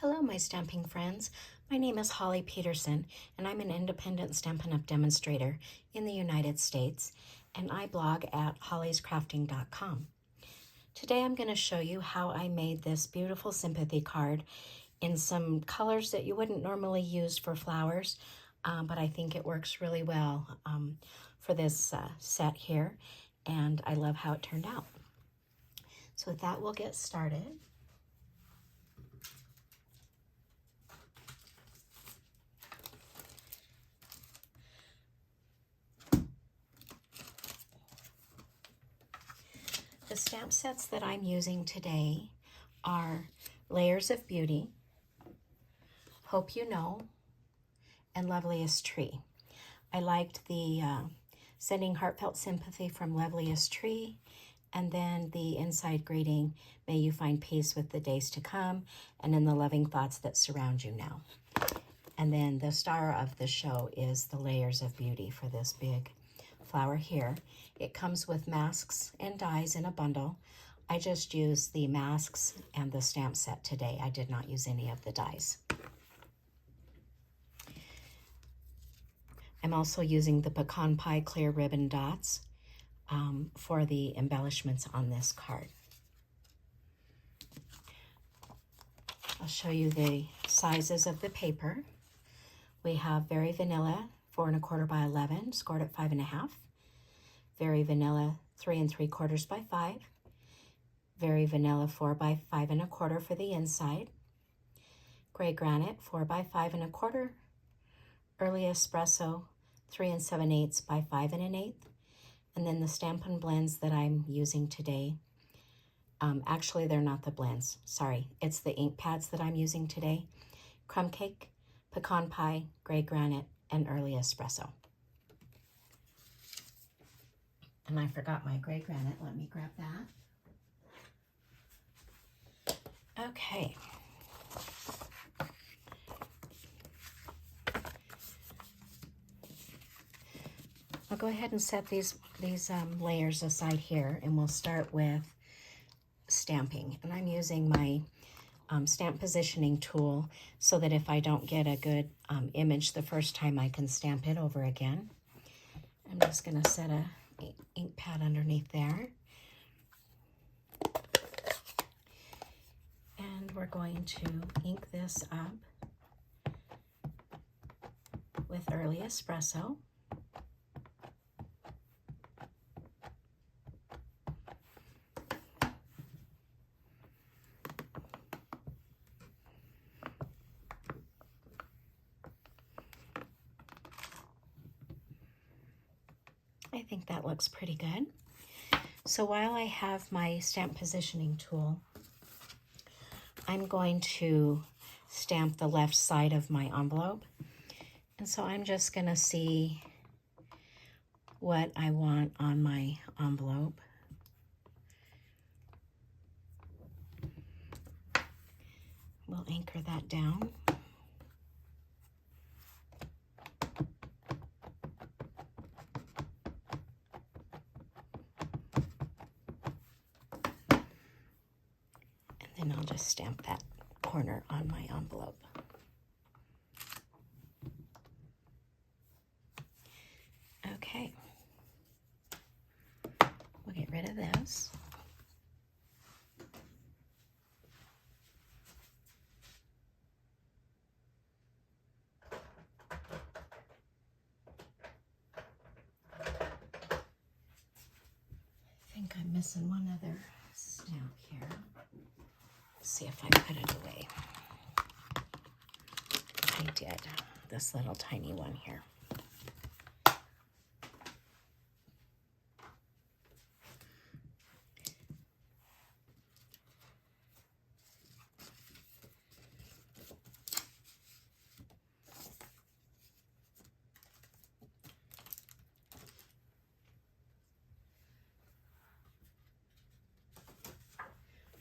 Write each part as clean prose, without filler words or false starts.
Hello, my stamping friends. My name is Holly Peterson, and I'm an independent Stampin' Up! Demonstrator in the United States, and I blog at hollyscrafting.com. Today I'm going to show you how I made this beautiful sympathy card in some colors that you wouldn't normally use for flowers, but I think it works really well for this set here, and I love how it turned out. So with that, we'll get started. The stamp sets that I'm using today are Layers of Beauty, Hope You Know, and Loveliest Tree. I liked the Sending Heartfelt Sympathy from Loveliest Tree, and then the inside greeting, May You Find Peace with the Days to Come, and in the loving thoughts that surround you now. And then the star of the show is the Layers of Beauty for this big flower here. It comes with masks and dies in a bundle. I just used the masks and the stamp set today. I did not use any of the dies. I'm also using the pecan pie clear ribbon dots for the embellishments on this card. I'll show you the sizes of the paper. We have Very Vanilla 4 1/4 by 11, scored at 5 1/2. Very Vanilla 3 3/4 by 5. Very Vanilla 4 by 5 1/4 for the inside. Gray Granite 4 by 5 1/4. Early Espresso 3 7/8 by 5 1/8. And then the Stampin' Blends that I'm using today. Actually, they're not the blends. Sorry, it's the ink pads that I'm using today. Crumb Cake, Pecan Pie, Gray Granite, and Early Espresso. And I forgot my Gray Granite. Let me grab that. Okay. I'll go ahead and set these layers aside here, and we'll start with stamping. And I'm using my stamp positioning tool so that if I don't get a good image the first time, I can stamp it over again. I'm just going to set a ink pad underneath there. And we're going to ink this up with Early Espresso. I think that looks pretty good. So while I have my stamp positioning tool, I'm going to stamp the left side of my envelope. And so I'm just going to see what I want on my envelope. We'll anchor that down. And I'll just stamp that corner on my envelope. Okay. We'll get rid of this. I think I'm missing one other stamp here. See if I put it away. I did, this little tiny one here.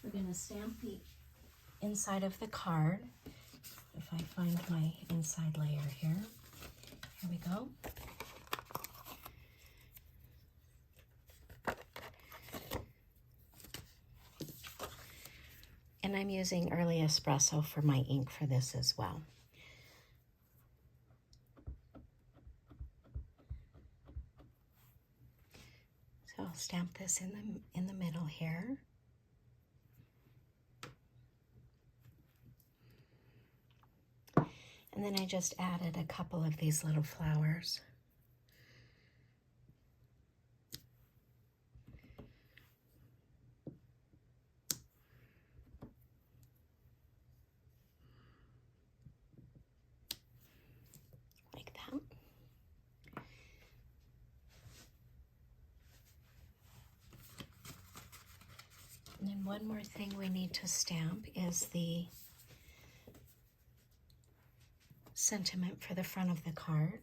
We're going to stamp the inside of the card. If I find my inside layer here. Here we go. And I'm using early espresso for my ink for this as well. So I'll stamp this in the middle here. And then I just added a couple of these little flowers. Like that. And then one more thing we need to stamp is the sentiment for the front of the card.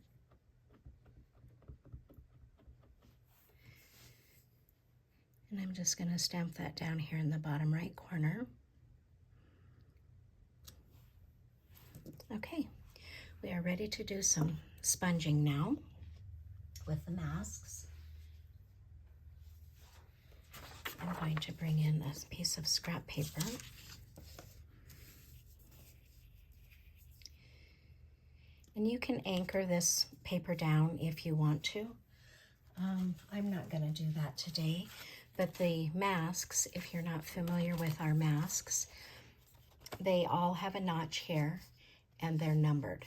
And I'm just going to stamp that down here in the bottom right corner. Okay, we are ready to do some sponging now with the masks. I'm going to bring in a piece of scrap paper. And you can anchor this paper down if you want to. I'm not going to do that today, but the masks, if you're not familiar with our masks, they all have a notch here and they're numbered.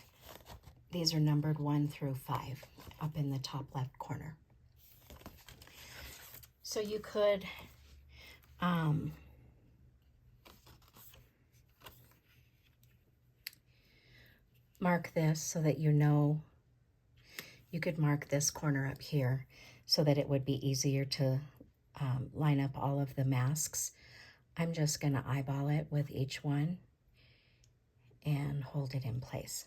These are numbered 1 through 5 up in the top left corner. So you could mark this so that you know, you could mark this corner up here so that it would be easier to line up all of the masks. I'm just going to eyeball it with each one and hold it in place.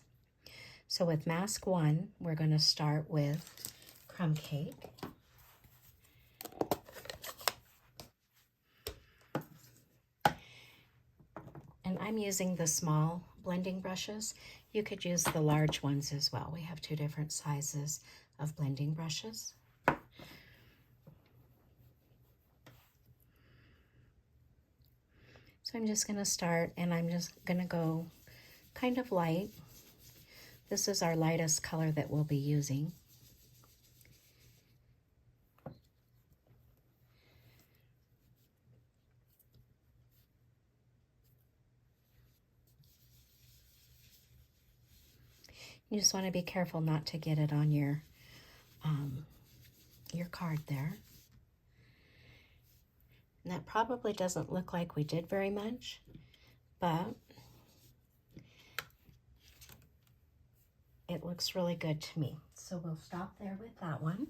So with mask 1, we're going to start with crumb cake. And I'm using the small blending brushes. You could use the large ones as well. We have 2 different sizes of blending brushes. So I'm just going to start, and I'm just going to go kind of light. This is our lightest color that we'll be using. You just want to be careful not to get it on your card there. And that probably doesn't look like we did very much, but it looks really good to me. So we'll stop there with that one.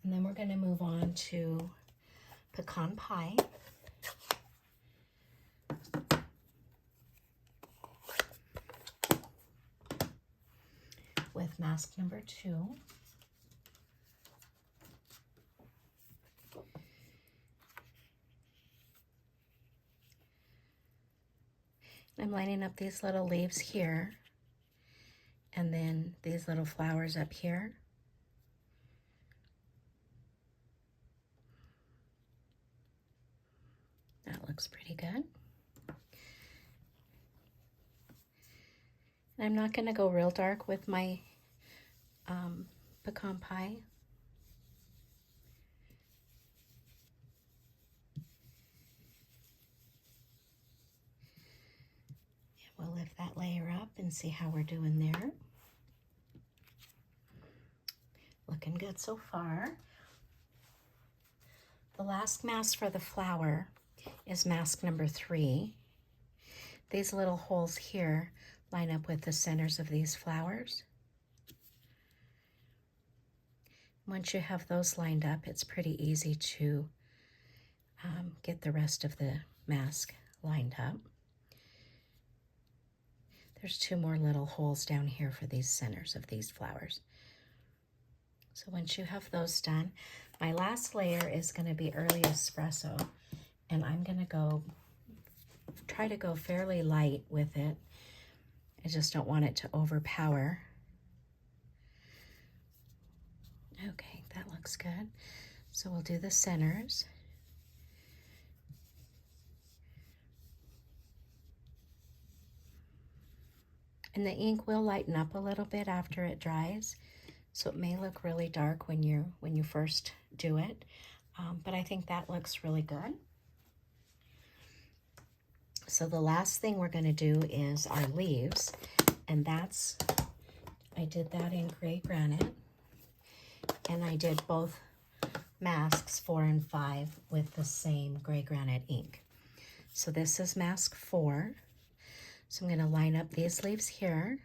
And then we're going to move on to pecan pie. With mask number 2. I'm lining up these little leaves here, and then these little flowers up here. That looks pretty good. And I'm not going to go real dark with my pecan pie. We'll lift that layer up and see how we're doing there. Looking good so far. The last mask for the flower is mask number 3. These little holes here line up with the centers of these flowers. Once you have those lined up, it's pretty easy to get the rest of the mask lined up. There's 2 more little holes down here for these centers of these flowers. So once you have those done, my last layer is going to be early espresso, and I'm going to try to go fairly light with it. I just don't want it to overpower. Okay, that looks good. So we'll do the centers. And the ink will lighten up a little bit after it dries, so it may look really dark when you first do it, but I think that looks really good. So the last thing we're going to do is our leaves, and I did that in gray granite, and I did both masks 4 and 5 with the same gray granite ink. So this is mask 4. So I'm going to line up these leaves here.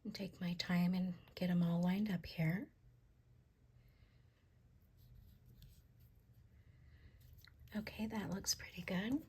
And take my time and get them all lined up here. Okay, that looks pretty good.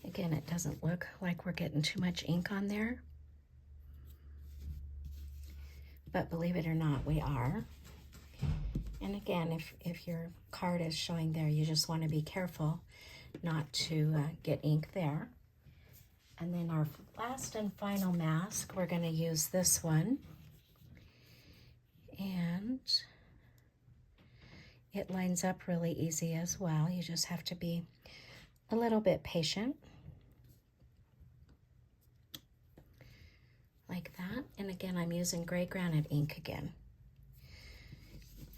Again, it doesn't look like we're getting too much ink on there, but believe it or not, we are. And again, if your card is showing there, you just want to be careful not to get ink there. And then our last and final mask, we're going to use this one. And it lines up really easy as well. You just have to be a little bit patient. Like that. And again, I'm using gray granite ink again.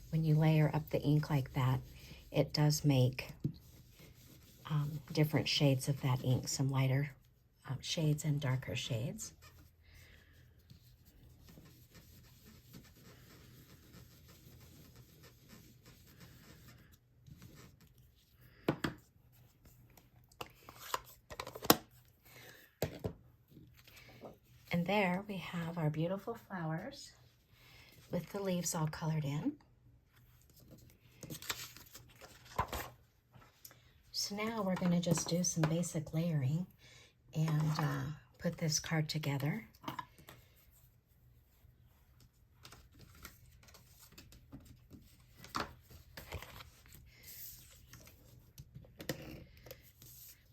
When you layer up the ink like that, it does make different shades of that ink, some lighter shades and darker shades. And there we have our beautiful flowers with the leaves all colored in. So now we're going to just do some basic layering and put this card together.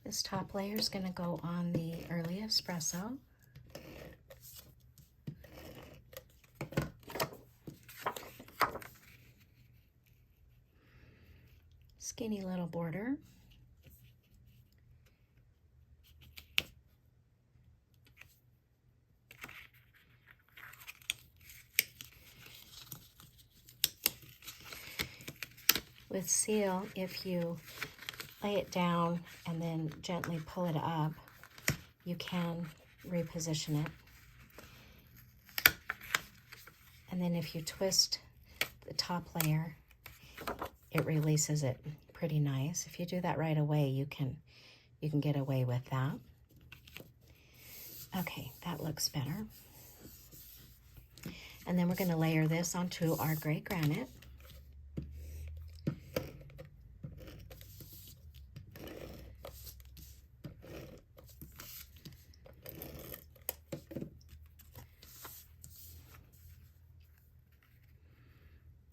This top layer is going to go on the early espresso. Skinny little border. With seal, if you lay it down and then gently pull it up, you can reposition it. And then if you twist the top layer, it releases it pretty nice. If you do that right away, you can get away with that. Okay, that looks better. And then we're going to layer this onto our gray granite.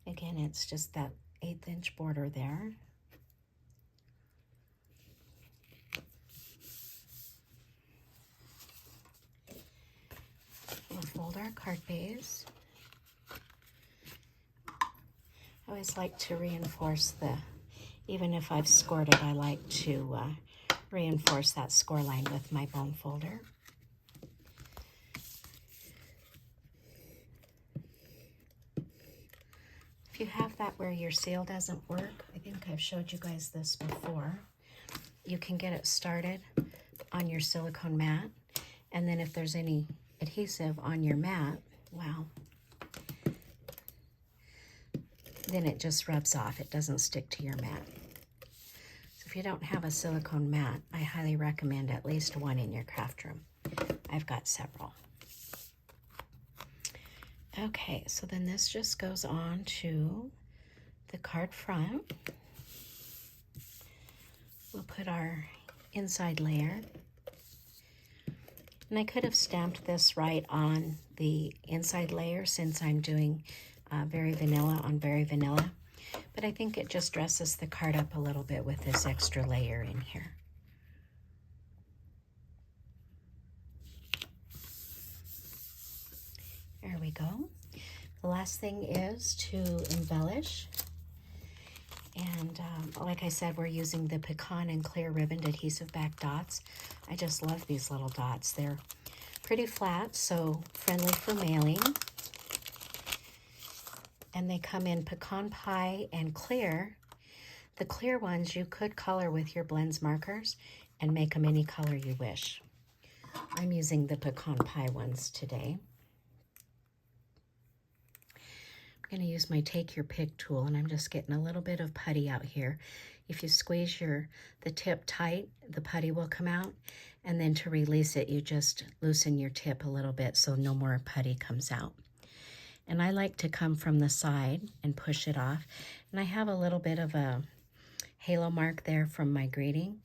Again, it's just that 1/8 inch border there. We'll fold our card base. I always like to reinforce even if I've scored it, I like to reinforce that score line with my bone folder. If you have that where your seal doesn't work, I think I've showed you guys this before, you can get it started on your silicone mat, and then if there's any adhesive on your mat, well, then it just rubs off. It doesn't stick to your mat. So if you don't have a silicone mat, I highly recommend at least one in your craft room. I've got several. Okay, so then this just goes on to the card front. We'll put our inside layer. And I could have stamped this right on the inside layer since I'm doing very vanilla on very vanilla. But I think it just dresses the card up a little bit with this extra layer in here. There we go. The last thing is to embellish. And like I said, we're using the Pecan and Clear Ribbon Adhesive Back Dots. I just love these little dots. They're pretty flat, so friendly for mailing. And they come in Pecan Pie and Clear. The clear ones you could color with your blends markers and make them any color you wish. I'm using the Pecan Pie ones today. I'm going to use my Take Your Pick tool, and I'm just getting a little bit of putty out here. If you squeeze the tip tight, the putty will come out, and then to release it, you just loosen your tip a little bit so no more putty comes out. And I like to come from the side and push it off. And I have a little bit of a halo mark there from my greeting,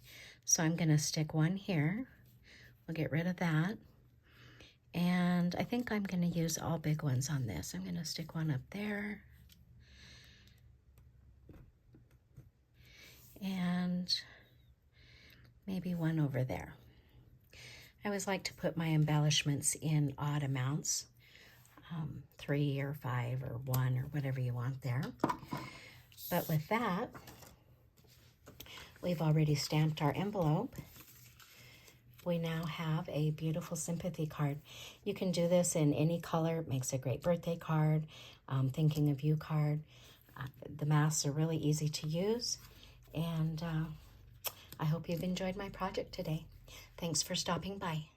so I'm going to stick one here. We'll get rid of that. And I think I'm going to use all big ones on this. I'm going to stick one up there. And maybe one over there. I always like to put my embellishments in odd amounts. 3 or 5 or 1 or whatever you want there. But with that, we've already stamped our envelope. We now have a beautiful sympathy card. You can do this in any color. It makes a great birthday card, thinking of you card. The masks are really easy to use, and I hope you've enjoyed my project today. Thanks for stopping by.